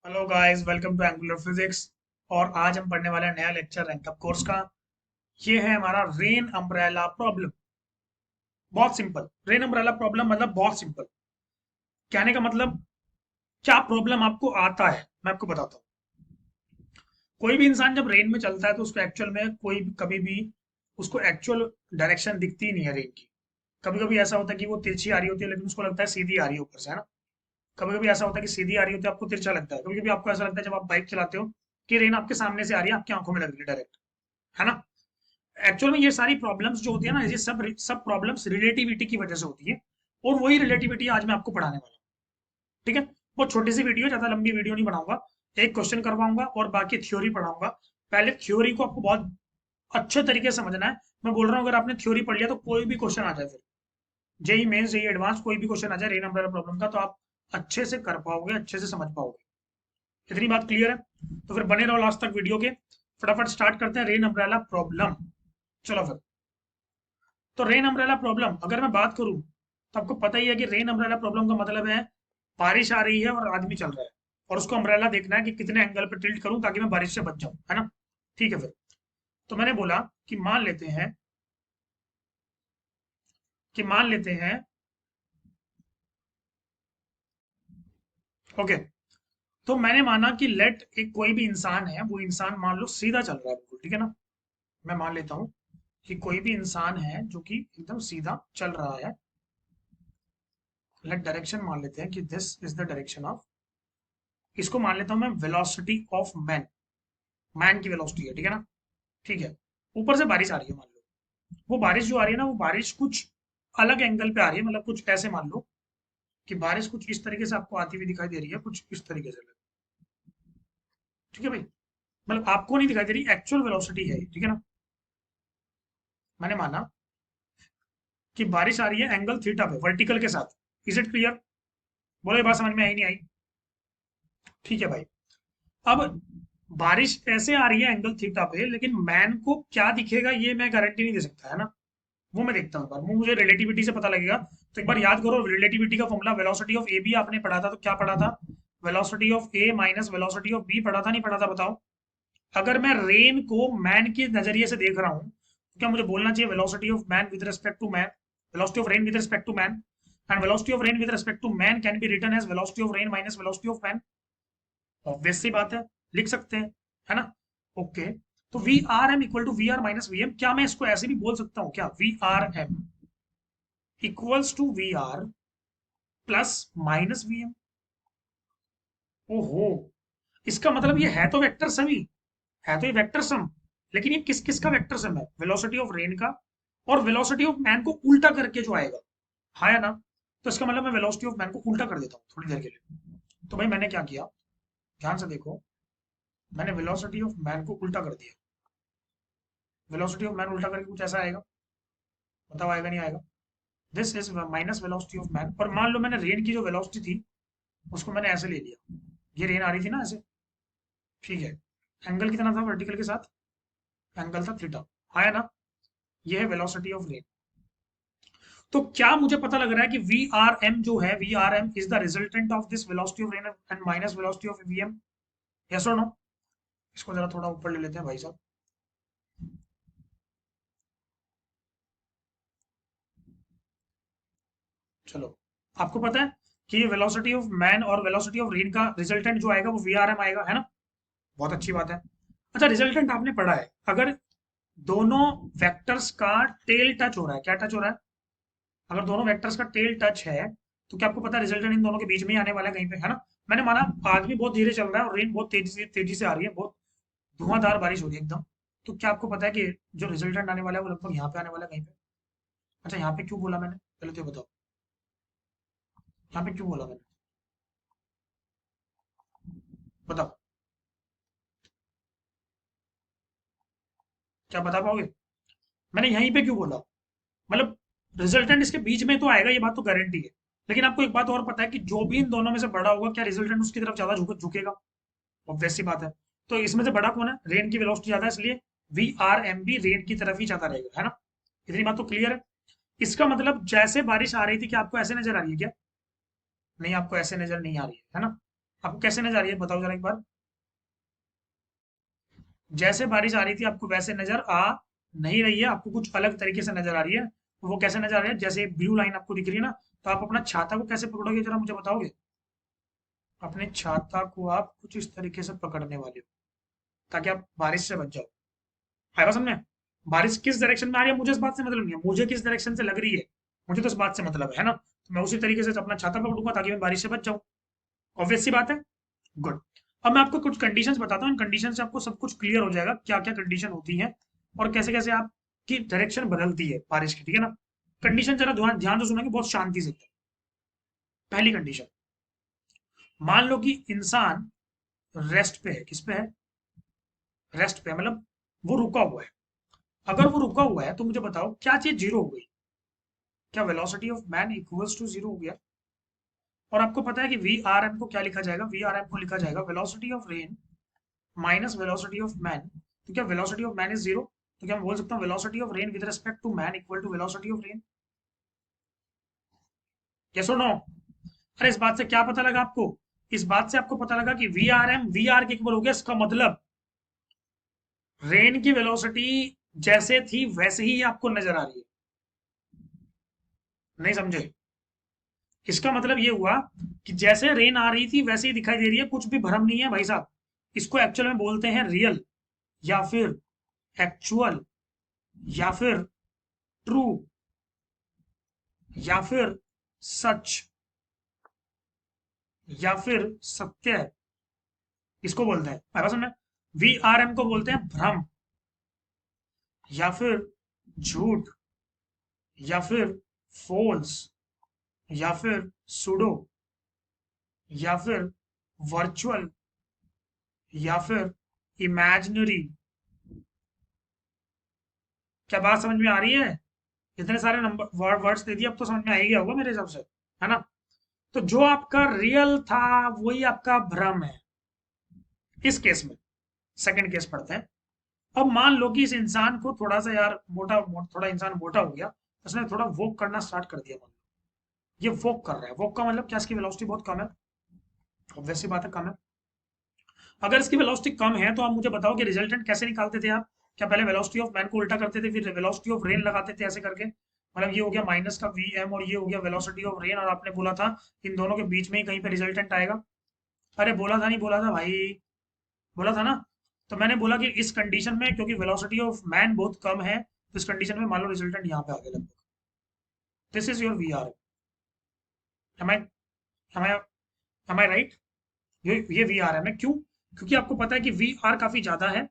Hello guys, welcome to Angular physics. और आज हम पढ़ने वाले हैं नया लेक्चर रैंक अप कोर्स का। ये है हमारा रेन अम्ब्रेला प्रॉब्लम। बहुत सिंपल। रेन अम्ब्रेला प्रॉब्लम मतलब बहुत सिंपल। कहने का मतलब क्या प्रॉब्लम आपको आता है मैं आपको बताता हूँ। कोई भी इंसान जब रेन में चलता है तो उसको एक्चुअल में कोई कभी भी उसको एक्चुअल डायरेक्शन दिखती ही नहीं है रेन की। कभी कभी ऐसा होता है कि वो तिरछी आ रही होती है लेकिन उसको लगता है सीधी आ रही है ऊपर से, है ना। कभी कभी ऐसा होता है कि सीधी आ रही होती है, आपको तिरछा लगता है। कभी कभी आपको ऐसा लगता है जब आप बाइक चलाते हो कि रेन आपके सामने से आ रही है, आपकी आंखों में लग रही है डायरेक्ट, है ना। एक्चुअल में ये सारी प्रॉब्लम्स जो होती है ना, ये सब सब प्रॉब्लम्स रिलेटिविटी की वजह से होती है। और वही रिलेटिविटी आज मैं आपको पढ़ाने वाला हूँ। ठीक है। बहुत छोटी सी वीडियो, ज्यादा लंबी वीडियो नहीं बनाऊंगा। एक क्वेश्चन करवाऊंगा और बाकी थ्योरी पढ़ाऊंगा। पहले थ्योरी को आपको बहुत अच्छे तरीके से समझना है। मैं बोल रहा हूँ अगर आपने थ्योरी पढ़ लिया तो कोई भी क्वेश्चन आ जाए, फिर जेई मेंस जेई एडवांस कोई भी क्वेश्चन आ जाए रेन अम्ब्रेला प्रॉब्लम का, तो आप अच्छे से कर पाओगे, अच्छे से समझ पाओगे। इतनी बात क्लियर है? तो फिर बने रहो लास्ट तक वीडियो के। फटाफट स्टार्ट करते हैं रेन अम्ब्रेला प्रॉब्लम। चलो फिर। तो रेन अम्ब्रेला प्रॉब्लम अगर मैं बात करूं तो आपको पता ही है कि रेन अम्ब्रेला प्रॉब्लम का मतलब है बारिश आ रही है और आदमी चल रहा है और उसको अम्ब्रेला देखना है कि कितने एंगल पे टिल्ट करूं ताकि मैं बारिश से बच जाऊं, है ना। ठीक है फिर। तो मैंने बोला कि मान लेते हैं। ओके। तो मैंने माना कि लेट एक कोई भी इंसान है, वो इंसान मान लो सीधा चल रहा है बिल्कुल, ठीक है ना। मैं मान लेता हूं कि कोई भी इंसान है जो कि एकदम सीधा चल रहा है। लेट डायरेक्शन मान लेते हैं कि this is the direction of, इसको मान लेता हूं मैं वेलोसिटी ऑफ मैन। मैन की वेलोसिटी है, ठीक है ना। ठीक है। ऊपर से बारिश आ रही है मान लो। वो बारिश जो आ रही है ना, वो बारिश कुछ अलग एंगल पे आ रही है, मतलब कुछ ऐसे मान लो कि बारिश कुछ इस तरीके से आपको आती हुई दिखाई दे रही है, कुछ इस तरीके से। ठीक है भाई। मतलब आपको नहीं दिखाई दे रही, एक्चुअल वेलोसिटी है ये, ठीक है ना। मैंने माना कि बारिश आ रही है एंगल थीटा पे वर्टिकल के साथ। Is it clear? बोलो ये बात समझ में आई नहीं आई? ठीक है भाई। अब बारिश ऐसे आ रही है एंगल थीटा पे, लेकिन मैन को क्या दिखेगा ये मैं गारंटी नहीं दे सकता, है ना। वो मैं देखता हूँ एक बार, वो मुझे रिलेटिविटी से पता लगेगा। तो एक बार याद करो रिलेटिविटी का formula, velocity of A B आपने पढ़ा था, तो क्या पढ़ा था? Velocity of A minus velocity of B पढ़ा था, नहीं पढ़ा था बताओ। अगर मैं रेन को मैन के नजरिए से देख रहा हूँ तो क्या मुझे बोलना चाहिए velocity of man with respect to man, velocity of rain with respect to man. And velocity of rain with respect to man can be written as velocity of rain minus velocity of man. Obvious सी बात है, लिख सकते हैं, है ना। Okay. तो V R M equal to V R minus V M, क्या मैं इसको ऐसे भी बोल सकता हूँ क्या? V R M equals to V R plus minus V M. ओहो। इसका मतलब ये है तो वेक्टर सम ही, है तो ये वेक्टर सम। लेकिन ये किस किस का वेक्टर सम है? वेलोसिटी ऑफ रेन का और वेलोसिटी ऑफ मैन को उल्टा करके जो आएगा। हाँ या ना। तो इसका मतलब मैं वेलोसिटी ऑफ मैन को उल्टा कर देता हूँ थोड़ी देर के लिए। तो भाई मैंने क्या किया, ध्यान से देखो। मैंने वेलोसिटी ऑफ मैन को उल्टा कर दिया। वेलोसिटी ऑफ मैन उल्टा करके कुछ ऐसा आएगा, बताओ आएगा नहीं आएगा? This is minus velocity of man. और मान लो मैंने रेन की जो वेलोसिटी थी उसको मैंने ऐसे ले लिया। ये रेन आ रही थी ना ऐसे, ठीक है। एंगल कितना था वर्टिकल के साथ? एंगल था थीटा। आया ना। ये है वेलोसिटी ऑफ रेन। तो क्या मुझे पता लग रहा है कि वी आर एम जो है, V R M is the resultant of this velocity of rain and minus velocity of V M. Yes और नो? इसको जरा थोड़ा ऊपर ले लेते हैं भाई साहब। चलो। आपको पता है कि ये वेलोसिटी ऑफ मैन और वेलोसिटी ऑफ रेन का रिजल्टेंट जो आएगा वो वी आर एम आएगा, है ना। बहुत अच्छी बात है। अच्छा, रिजल्टेंट आपने पढ़ा है। अगर दोनों वेक्टर्स का टेल टच हो रहा है, क्या टच हो रहा है? अगर दोनों वेक्टर्स का टेल टच है तो क्या आपको पता है रिजल्टेंट इन दोनों के बीच में ही आने वाला है कहीं पे, है ना। मैंने माना आदमी बहुत धीरे चल रहा है और रेन बहुत तेजी से आ रही है, बहुत धुआंधार बारिश हो रही है एकदम। तो क्या आपको पता है कि जो रिजल्टेंट आने वाला है वो लगभग यहाँ पे आने वाला है कहीं पे? अच्छा, यहाँ पे क्यों बोला मैंने, पहले तो ये बताओ। यहाँ पे क्यों बोला मैंने, बताओ। क्या बता पाओगे? मैंने यहीं पे क्यों बोला? मतलब रिजल्टेंट इसके बीच में तो आएगा, ये बात तो गारंटी है। लेकिन आपको एक बात और पता है कि जो भी इन दोनों में से बड़ा होगा, क्या रिजल्टेंट उसकी तरफ ज्यादा झुकेगा? ऑब्वियस सी बात है। तो इसमें से बड़ा कौन है? रेन की वेलोसिटी ज्यादा है, इसलिए वी आर एम भी रेन की तरफ ही ज्यादा रहेगा, है ना। इतनी बात तो क्लियर है। इसका मतलब जैसे बारिश आ रही थी, क्या आपको ऐसे नजर आ रही है क्या? नहीं, आपको ऐसे नजर नहीं आ रही है ना। आपको कैसे नजर आ रही है बताओ जरा एक बार। जैसे बारिश आ रही थी आपको वैसे नजर आ नहीं रही है, आपको कुछ अलग तरीके से नजर आ रही है। तो वो कैसे नजर आ रही है, जैसे ब्लू लाइन आपको दिख रही है ना, तो आप अपना छाता को कैसे पकड़ोगे जरा मुझे बताओगे। अपने छाता को आप कुछ इस तरीके से पकड़ने वाले हो ताकि आप बारिश से बच जाओ। आएगा समझ में। बारिश किस डायरेक्शन में आ रही है मुझे इस बात से मतलब नहीं है, मुझे किस डायरेक्शन से लग रही है मुझे तो इस बात से मतलब है ना। तो मैं उसी तरीके से अपना छाता पकड़ूंगा ताकि मैं बारिश से बच जाऊं। ऑब्वियस सी बात है। गुड। अब मैं आपको कुछ कंडीशंस बताता हूँ, इन कंडीशन से आपको सब कुछ क्लियर हो जाएगा क्या क्या कंडीशन होती है और कैसे कैसे आपकी डायरेक्शन बदलती है बारिश की, ठीक है ना। कंडीशन जरा ध्यान ध्यान से सुनेंगे बहुत शांति से। पहली कंडीशन, मान लो कि इंसान रेस्ट पे है, किस पे है, रेस्ट पे है, मतलब वो रुका हुआ है। अगर वो रुका हुआ है तो मुझे बताओ क्या चीज जीरो हो गई, क्या velocity of man equals to zero हो गया। और आपको पता है कि वी आर एम को क्या लिखा जाएगा, वी आर एम को लिखा जाएगा velocity of rain minus velocity of man. तो क्या velocity of man is zero, तो क्या मैं बोल सकता हूँ velocity of rain with respect to man equal to velocity of rain. Yes और नो। अरे इस बात से क्या पता लगा आपको, इस बात से आपको पता लगा कि V R M V R के इक्वल हो गया। इसका मतलब रेन की वेलोसिटी जैसे थी वैसे ही आपको नजर आ रही है। नहीं समझे। इसका मतलब ये हुआ कि जैसे रेन आ रही थी वैसे ही दिखाई दे रही है, कुछ भी भ्रम नहीं है भाई साहब। इसको एक्चुअल में बोलते हैं रियल, या फिर एक्चुअल, या फिर ट्रू, या फिर सच, या फिर सत्य। इसको बोलते हैं मेरे पास में, वी आर एम को बोलते हैं भ्रम, या फिर झूठ, या फिर फोल्स, या फिर सुडो, या फिर वर्चुअल, या फिर इमेजिनरी। क्या बात समझ में आ रही है। इतने सारे नंबर वर्ड्स दे दिए, अब तो समझ में आ ही गया होगा मेरे हिसाब से, है ना। तो जो आपका रियल था वही आपका भ्रम है इस केस में। सेकंड केस पढ़ते हैं। अब मान लो कि इस इंसान को थोड़ा सा यार थोड़ा इंसान मोटा हो गया, उसने थोड़ा वॉक करना स्टार्ट कर दिया। मान लो ये वॉक कर रहा है, वॉक का मतलब क्या, इसकी वेलोसिटी बहुत कम है। ऑब्वियस सी बात है कम है। अगर इसकी वेलोसिटी कम है तो आप मुझे बताओ कि रिजल्टेंट कैसे निकालते थे आप। क्या पहले वेलोसिटी ऑफ मैन को उल्टा करते थे फिर वेलोसिटी ऑफ रेन लगाते थे ऐसे करके, मतलब ये हो गया माइनस का वी एम और ये हो गया वेलोसिटी ऑफ रेन, और आपने बोला था इन दोनों के बीच में ही कहीं पे रिजल्टेंट आएगा। अरे बोला था नहीं बोला था भाई, बोला था ना। तो मैंने बोला कि इस कंडीशन में क्योंकि वेलोसिटी ऑफ मैन बहुत कम है तो इस कंडीशन में मान लो रिजल्टेंट यहाँ पे आ गया लगभग। This is your V R. Am I am I am I right. ये वी आर एम है क्यों, क्योंकि आपको पता है कि वी आर काफी ज्यादा है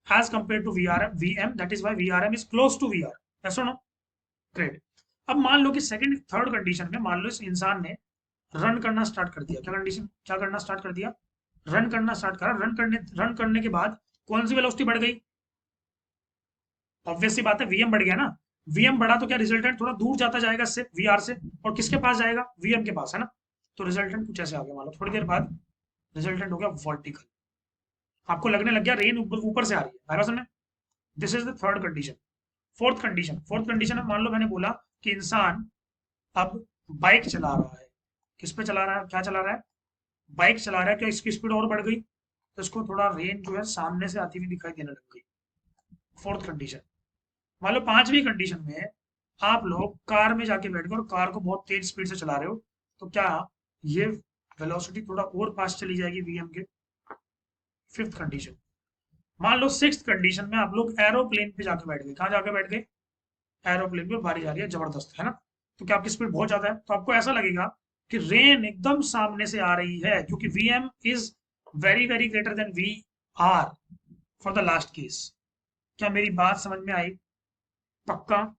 as compared to VRM, VM, that is why VRM is close to VR. Yes or no? Great. अब मान लो कि सेकंड थर्ड कंडीशन में मान लो इस इंसान ने रन करना स्टार्ट कर दिया। क्या कंडीशन, क्या करना स्टार्ट कर दिया, रन करना स्टार्ट करा। रन करने के बाद कौन सी वेलोसिटी बढ़ गई। ऑब्वियस सी बात है वीएम बढ़ गया ना। वीएम बढ़ा तो क्या रिजल्टेंट थोड़ा दूर जाता जाएगा इससे वीआर से, और किसके पास जाएगा, वीएम के पास, है ना। तो रिजल्टेंट कुछ ऐसे आ गया, मान लो थोड़ी देर बाद रिजल्टेंट हो गया वर्टिकल। आपको लगने लग गया रेन ऊपर ऊपर से आ रही है, समझ में। This is the third condition. Fourth condition में मान लो मैंने बोला कि इंसान अब बाइक चला रहा है। किस पे चला रहा है, क्या चला रहा है, बाइक चला रहा है। क्या इसकी स्पीड और बढ़ गई तो इसको थोड़ा रेन जो है सामने से आती हुई दिखाई देने लग गई। Fourth condition. मान लो पांचवी कंडीशन में आप लोग कार में जाके बैठ गए और कार को बहुत तेज स्पीड से चला रहे हो, तो क्या ये वेलोसिटी थोड़ा और पास चली जाएगी वीएम के। Fifth condition. मान लो सिक्स्थ कंडीशन में आप लोग एरोप्लेन पे जाके बैठ गए। कहाँ जाके बैठ गए, एरोप्लेन पे बारिश आ रही है जबरदस्त, है ना। तो क्या आपकी स्पीड बहुत ज्यादा है तो आपको ऐसा लगेगा कि रेन एकदम सामने से आ रही है, क्योंकि VM is very very greater than V R for the last case. क्या मेरी बात समझ में आई, पक्का।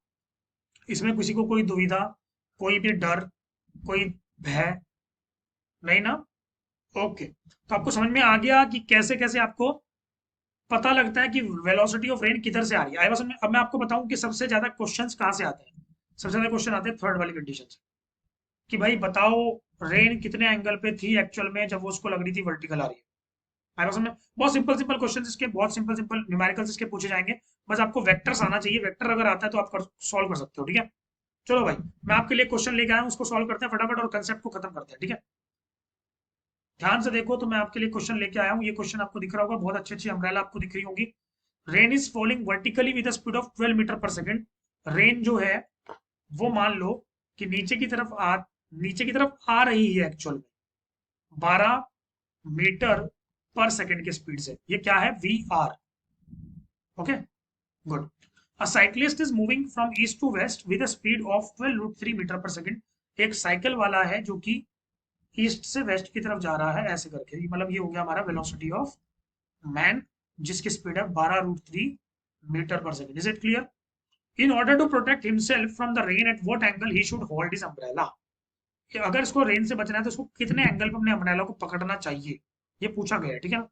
इसमें किसी को कोई दुविधा, कोई भी डर, कोई भय नहीं ना। ओके। तो आपको समझ में आ गया कि कैसे कैसे आपको पता लगता है कि वेलोसिटी ऑफ रेन किधर से आ रही है। आई समझ में। अब मैं आपको बताऊं कि सबसे ज्यादा क्वेश्चंस कहाँ से आते हैं। सबसे ज्यादा क्वेश्चन आते हैं थर्ड वाली कंडीशन से, कि भाई बताओ रेन कितने एंगल पे थी एक्चुअल में जब वो उसको लग रही थी वर्टिकल आ रही है। आई समझ में। बहुत सिंपल सिंपल क्वेश्चन इसके, बहुत सिंपल सिंपल न्यूमेरिकल्स इसके पूछे जाएंगे। बस आपको वेक्टर्स आना चाहिए, वेक्टर अगर आता है तो आप सॉल्व कर सकते हो, ठीक है। चलो भाई मैं आपके लिए क्वेश्चन लेके आया हूँ, उसको सॉल्व करते हैं फटाफट और कंसेप्ट को खत्म करते हैं, ठीक है। ध्यान से देखो तो मैं आपके लिए क्वेश्चन लेके आया हूँ। ये क्वेश्चन आपको दिख रहा होगा, बहुत अच्छी अच्छी अम्ब्रेला आपको दिख रही होगी। Rain is falling vertically with speed of 12 meter per second. Rain जो है वो मान लो कि नीचे की तरफ आ रही है एक्चुअल में 12 मीटर पर सेकेंड की स्पीड से। ये क्या है? V R. Okay, good. A cyclist is moving from east to west with a speed of 12√3 meter per second. एक साइकिल वाला है जो कि ईस्ट से वेस्ट की तरफ जा रहा है ऐसे करके। मतलब ये हो गया हमारा वेलोसिटी ऑफ मैन, जिसकी स्पीड है 12√3 meter per second. Is it clear? In order to protect himself from the rain at what angle he should hold his umbrella. कि अगर इसको रेन से बचना है तो इसको कितने एंगल पर अपने अम्ब्रेला को पकड़ना चाहिए, ये पूछा गया है। ठीक है ना?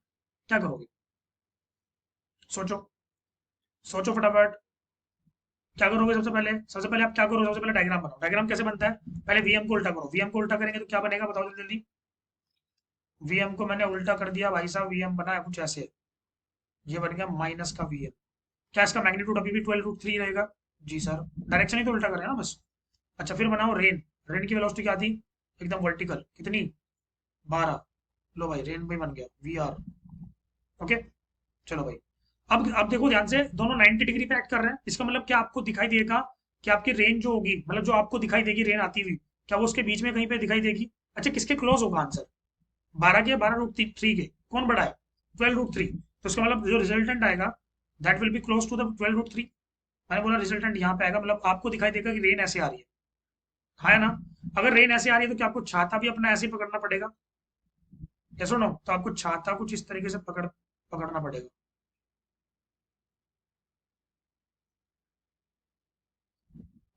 क्या करोगे? सोचो, सोचो फटाफट। क्या करोगे? सबसे पहले आप क्या करो? सबसे पहले डायग्राम बनाओ। डायग्राम कैसे बनता है? पहले वीएम को उल्टा करो। वीएम को उल्टा करेंगे तो क्या बनेगा? बताओ जल्दी जल्दी। वीएम को मैंने उल्टा कर दिया भाई साहब। वीएम बना है कुछ ऐसे, ये बन गया माइनस का वीएम। क्या इसका मैग्नीट्यूड अभी भी 12√3 रहेगा? जी सर, डायरेक्शन ही तो उल्टा करें ना बस। अच्छा, फिर बनाओ रेन। रेन की वेलोसिटी क्या थी? एकदम वर्टिकल, कितनी? 12। लो भाई, रेन भी बन गया वी आर। ओके, चलो भाई। अब देखो ध्यान से, दोनों 90 डिग्री पे एक्ट कर रहे हैं। इसका मतलब क्या आपको दिखाई देगा कि आपकी रेन जो होगी, मतलब जो आपको दिखाई देगी रेन आती हुई, क्या वो उसके बीच में कहीं पे दिखाई देगी? अच्छा, किसके क्लोज होगा आंसर? 12 के, 12√3 के? कौन बड़ा है? 12√3। तो इसका मतलब जो रिजल्टेंट आएगा that will be close to the 12√3। मैंने बोला रिजल्टेंट यहाँ पे आएगा, मतलब आपको दिखाई देगा कि रेन ऐसे आ रही है। हाँ, है ना? अगर रेन ऐसे आ रही है तो क्या आपको छाता भी अपना ऐसे ही पकड़ना पड़ेगा? यस और नो? तो आपको छाता कुछ इस तरीके से पकड़ना पड़ेगा,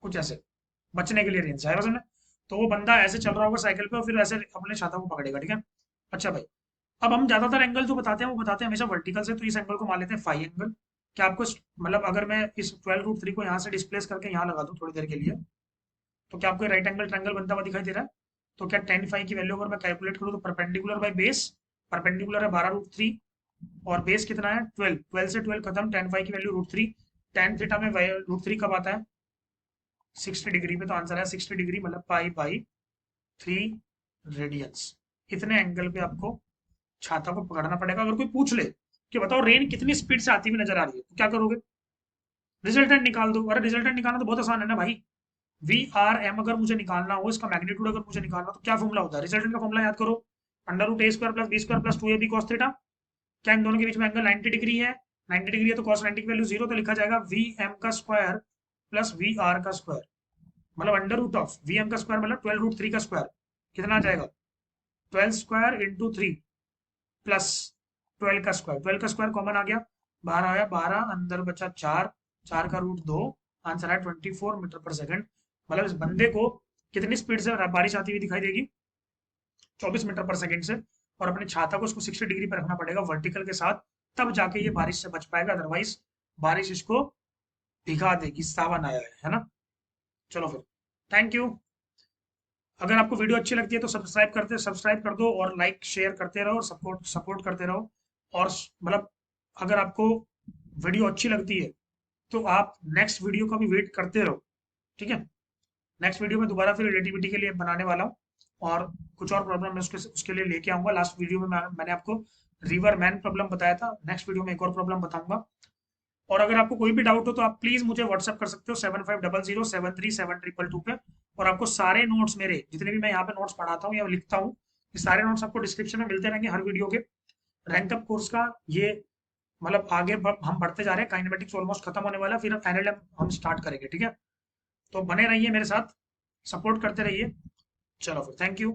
कुछ ऐसे, बचने के लिए रेन से। आया समझ में? तो वो बंदा ऐसे चल रहा होगा साइकिल पे और फिर वैसे अपने छाता को पकड़ेगा। ठीक है? अच्छा भाई, अब हम ज्यादातर एंगल जो बताते हैं वो बताते हैं हमेशा वर्टिकल से। तो इस एंगल को मान लेते हैं फाई एंगल। क्या आपको मतलब अगर मैं इस 12√3 को यहाँ से डिस्प्लेस करके यहाँ लगा दूँ थोड़ी देर के लिए, तो क्या आपको राइट एंगल ट्रायंगल बनता हुआ दिखाई दे रहा है? तो क्या tan फाई की वैल्यू अगर मैं कैलकुलेट करूँ तो परपेंडिकुलर बाई बेस, परपेंडिकुलर है 12√3 और बेस कितना है 12, 12 से 12 खत्म, tan फाई की वैल्यू √3। tan थीटा में √3 कब आता है? 60 डिग्री पे। तो आंसर है 60 डिग्री, मतलब पाई/3 रेडियंस। इतने एंगल पे आपको छाता को पकड़ना पड़ेगा। अगर कोई पूछ ले कि बताओ रेन कितनी स्पीड से आती हुई नजर आ रही है, तो क्या करोगे? रिजल्टेंट निकाल दो। अरे रिजल्टेंट निकालना तो बहुत आसान है ना भाई। वी आर एम अगर मुझे निकालना हो, इसका मैग्नीट्यूड अगर मुझे निकालना हो, तो क्या फॉर्मूला होता है? रिजल्टेंट का फॉर्मूला याद करो। √a² + b² + 2ab cos theta. क्या इन दोनों के बीच में एंगल 90 डिग्री है? 90 डिग्री है तो cos 90 की वैल्यू 0, तो लिखा जाएगा वी एम का स्क्वायर प्लस वी आर का स्क्वायर। मतलब √ऑफ वी एम का स्क्वायर मतलब 12√3 का स्क्वायर। कितना आ जाएगा? 12 स्क्वायर इंटू 3 प्लस 12 का स्क्वायर। 12 का स्क्वायर कॉमन आ गया, बाहर आया 12, अंदर बचा 4, 4 का √2। आंसर है 24 मीटर पर सेकंड। मतलब इस बंदे को कितनी स्पीड से बारिश आती हुई दिखाई देगी? 24 मीटर पर सेकंड से। और अपने छाता को उसको 60 डिग्री पर रखना पड़ेगा वर्टिकल के साथ, तब जाके ये बारिश से बच पाएगा। अदरवाइज बारिश इसको भिगा देगी। सावन आया है ना? चलो फिर, थैंक यू। अगर आपको वीडियो अच्छी लगती है तो सब्सक्राइब कर दो और लाइक शेयर करते रहो और सपोर्ट सपोर्ट करते रहो। और मतलब अगर आपको वीडियो अच्छी लगती है तो आप नेक्स्ट वीडियो का भी वेट करते रहो। ठीक है? नेक्स्ट वीडियो में दोबारा फिर रिलेटिविटी के लिए बनाने वाला हूँ, और कुछ और प्रॉब्लम मैं उसके लिए लेके आऊंगा। लास्ट वीडियो में मैंने आपको रिवर मैन प्रॉब्लम बताया था। नेक्स्ट वीडियो में एक और प्रॉब्लम बताऊंगा। और अगर आपको कोई भी डाउट हो तो आप प्लीज मुझे व्हाट्सअप कर सकते हो 7500737222 पे। और आपको सारे नोट्स मेरे जितने भी मैं यहाँ पे नोट्स पढ़ाता हूँ या लिखता हूँ, ये सारे नोट्स आपको डिस्क्रिप्शन में मिलते रहेंगे हर वीडियो के। रैंक अप कोर्स का ये मतलब आगे हम बढ़ते जा रहे हैं। काइनेमेटिक्स ऑलमोस्ट खत्म होने वाला है, फिर एनएलएम हम स्टार्ट करेंगे। ठीक है? तो बने रहिए मेरे साथ, सपोर्ट करते रहिए। चलो फिर, थैंक यू।